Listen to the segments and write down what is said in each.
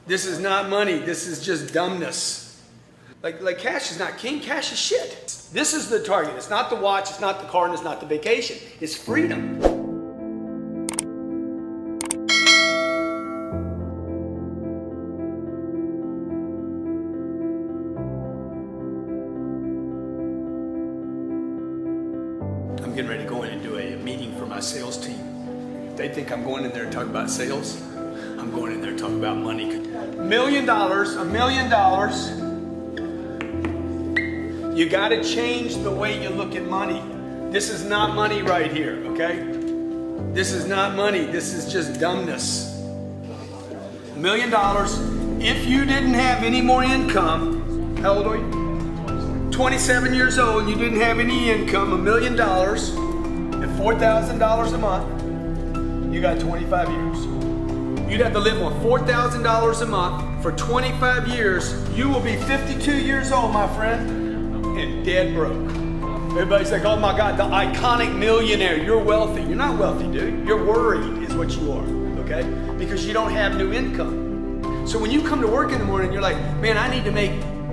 This is not money. This is just dumbness. Like cash is not king. Cash is shit. This is the target. It's not the watch. It's not the car. And it's not the vacation. It's freedom. I'm getting ready to go in and do a meeting for my sales team. They think I'm going in there to talk about sales. I'm going in there to talk about money. $1 million, $1 million. You got to change the way you look at money. This is not money right here, okay? This is not money. This is just dumbness. $1 million. If you didn't have any more income, how old are you? 27 years old, and you didn't have any income, $1 million at $4,000 a month, you got 25 years. You'd have to live on $4,000 a month for 25 years. You will be 52 years old, my friend, and dead broke. Everybody's like, oh my God, the iconic millionaire. You're wealthy. You're not wealthy, dude. You're worried is what you are, okay? Because you don't have new income. So when you come to work in the morning, you're like, man, I need to make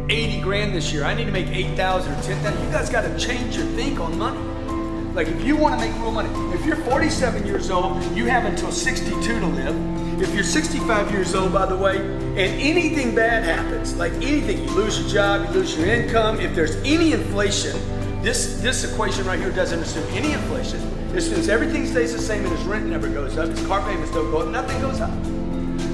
80 grand this year. I need to make 8,000 or 10,000. You guys got to change your think on money. Like if you want to make real money, if you're 47 years old, you have until 62 to live. If you're 65 years old, by the way, and anything bad happens, like anything, you lose your job, you lose your income, if there's any inflation, this equation right here doesn't assume any inflation. It assumes everything stays the same and his rent never goes up, his car payments don't go up, nothing goes up.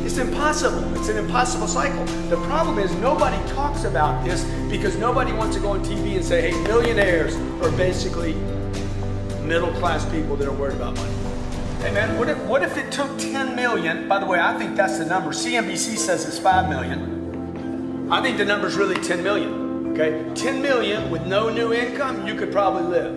It's impossible. It's an impossible cycle. The problem is nobody talks about this because nobody wants to go on TV and say, hey, millionaires are basically middle-class people that are worried about money. Hey man, what if it took 10 million? By the way, I think that's the number. CNBC says it's 5 million. I think the number's really 10 million, okay? 10 million with no new income, you could probably live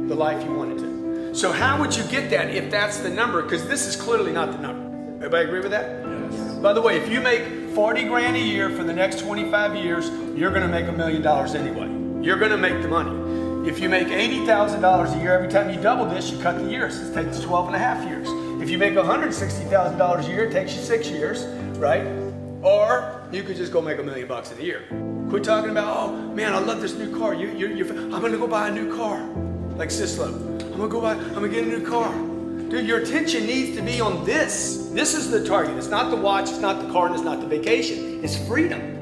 the life you wanted to. So how would you get that if that's the number? Because this is clearly not the number. Everybody agree with that? Yes. By the way, if you make 40 grand a year for the next 25 years, you're gonna make $1 million anyway. You're gonna make the money. If you make $80,000 a year, every time you double this, you cut the years. It takes 12.5 years. If you make $160,000 a year, it takes you 6 years, right? Or you could just go make $1 million in a year. Quit talking about, oh man, I love this new car. I'm gonna go buy a new car, like Sislo. I'm gonna get a new car. Dude, your attention needs to be on this. This is the target. It's not the watch, it's not the car, and it's not the vacation. It's freedom.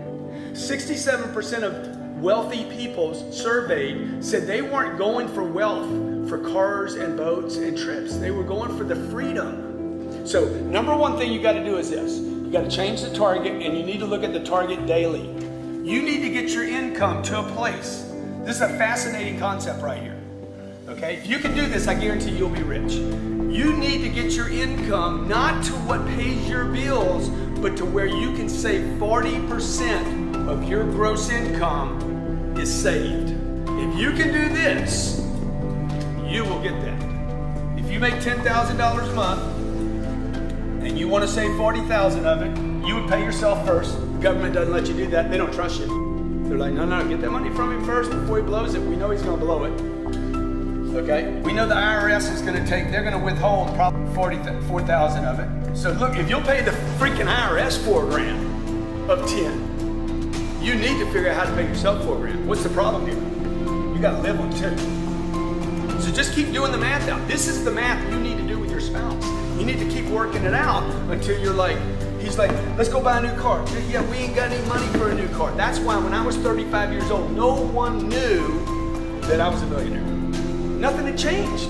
67% of wealthy people surveyed said they weren't going for wealth, for cars and boats and trips. They were going for the freedom. So number one thing you got to do is this. You got to change the target, and you need to look at the target daily. You need to get your income to a place. This is a fascinating concept right here. Okay, if you can do this, I guarantee you'll be rich. You need to get your income not to what pays your bills, but to where you can save 40% of your gross income is saved. If you can do this, you will get that. If you make $10,000 a month and you want to save 40,000 of it, you would pay yourself first. The government doesn't let you do that. They don't trust you. They're like, no, get that money from him first before he blows it. We know he's going to blow it. Okay? We know the IRS is going to they're going to withhold probably 4,000 of it. So look, if you'll pay the freaking IRS $4 grand of 10, you need to figure out how to pay yourself $4 grand. What's the problem here? You got to live on 2. So just keep doing the math out. This is the math you need to do with your spouse. You need to keep working it out until you're like, he's like, let's go buy a new car. Yeah, we ain't got any money for a new car. That's why when I was 35 years old, no one knew that I was a millionaire. Nothing had changed.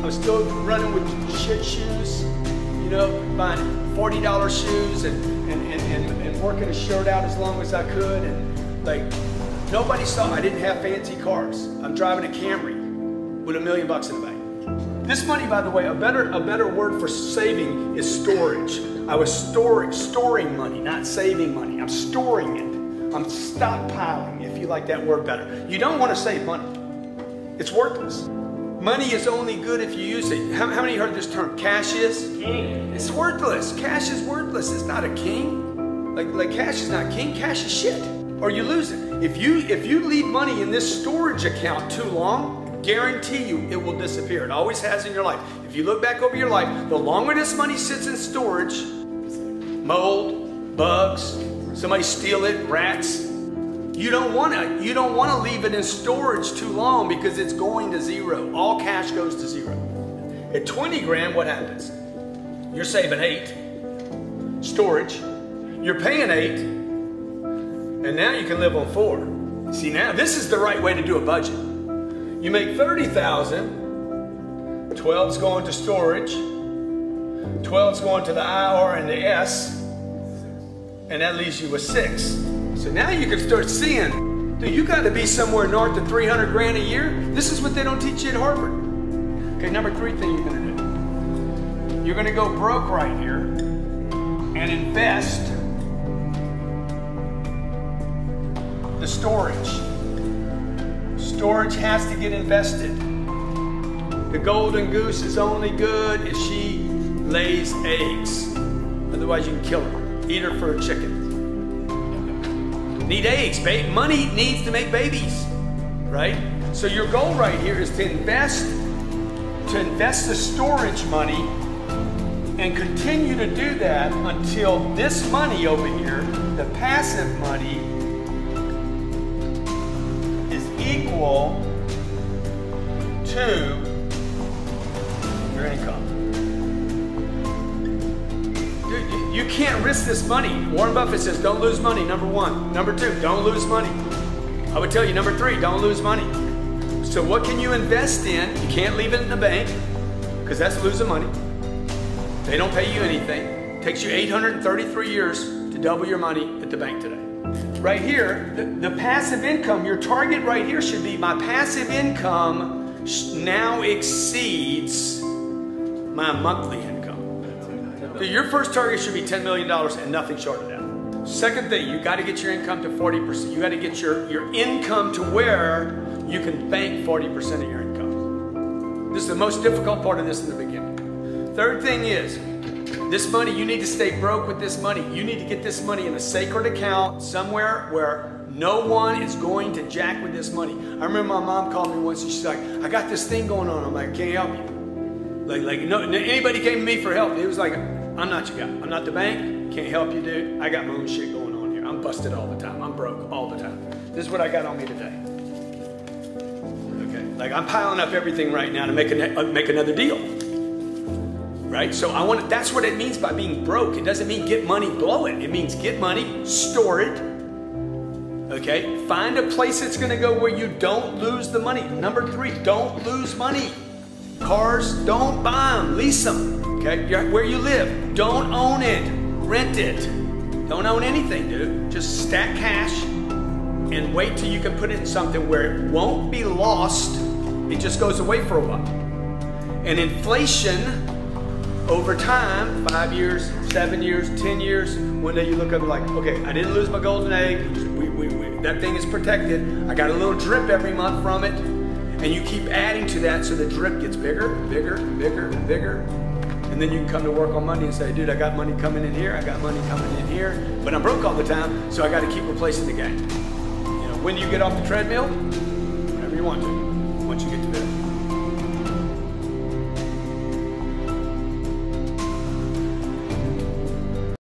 I was still running with shit shoes, you know, buying $40 shoes and working a shirt out as long as I could. And like, nobody saw I didn't have fancy cars. I'm driving a Camry with $1 million in the bank. This money, by the way, a better word for saving is storage. I was storing money, not saving money. I'm storing it. I'm stockpiling, if you like that word better. You don't want to save money. It's worthless. Money is only good if you use it. How many heard this term? Cash is king. It's worthless. Cash is worthless. It's not a king. Like cash is not king. Cash is shit. Or you lose it. If you leave money in this storage account too long, guarantee you it will disappear. It always has in your life. If you look back over your life, the longer this money sits in storage, mold, bugs, somebody steal it, rats. You don't want to leave it in storage too long because it's going to zero. All cash goes to zero. At 20 grand, what happens? You're saving 8. Storage. You're paying 8. And now you can live on 4. See, now this is the right way to do a budget. You make 30,000. 12's going to storage. 12's going to the IR and the S. And that leaves you with 6. So now you can start seeing, dude, you got to be somewhere north of 300 grand a year. This is what they don't teach you at Harvard. Okay, number 3 thing you're going to do. You're going to go broke right here and invest the storage. Storage has to get invested. The golden goose is only good if she lays eggs. Otherwise you can kill her. Eat her for a chicken. Need eggs, babe. Money needs to make babies, right? So your goal right here is to invest the storage money and continue to do that until this money over here, the passive money, is equal to your income. Dude, you can't risk this money. Warren Buffett says don't lose money, number 1. Number 2, don't lose money. I would tell you, number 3, don't lose money. So what can you invest in? You can't leave it in the bank because that's losing money. They don't pay you anything. It takes you 833 years to double your money at the bank today. Right here, the passive income, your target right here should be my passive income now exceeds my monthly income. So your first target should be $10 million and nothing short of that. Second thing, you got to get your income to 40%. You got to get your income to where you can bank 40% of your income. This is the most difficult part of this in the beginning. Third thing is, this money, you need to stay broke with this money. You need to get this money in a sacred account somewhere where no one is going to jack with this money. I remember my mom called me once and she's like, I got this thing going on. I'm like, can't help you. No, anybody came to me for help. It was like, I'm not your guy. I'm not the bank. Can't help you, dude. I got my own shit going on here. I'm busted all the time. I'm broke all the time. This is what I got on me today. Okay, like I'm piling up everything right now to make another deal. Right? So that's what it means by being broke. It doesn't mean get money, blow it. It means get money, store it. Okay? Find a place that's going to go where you don't lose the money. Number 3, don't lose money. Cars, don't buy them, lease them. Okay? Where you live, don't own it, rent it. Don't own anything, dude. Just stack cash and wait till you can put it in something where it won't be lost. It just goes away for a while. And inflation, over time, 5 years, 7 years, 10 years, one day you look up and like, okay, I didn't lose my golden egg. That thing is protected. I got a little drip every month from it. And you keep adding to that so the drip gets bigger, bigger, bigger, bigger. And then you can come to work on Monday and say, dude, I got money coming in here. I got money coming in here. But I'm broke all the time, so I got to keep replacing the gang. You know, when do you get off the treadmill? Whenever you want to, once you get to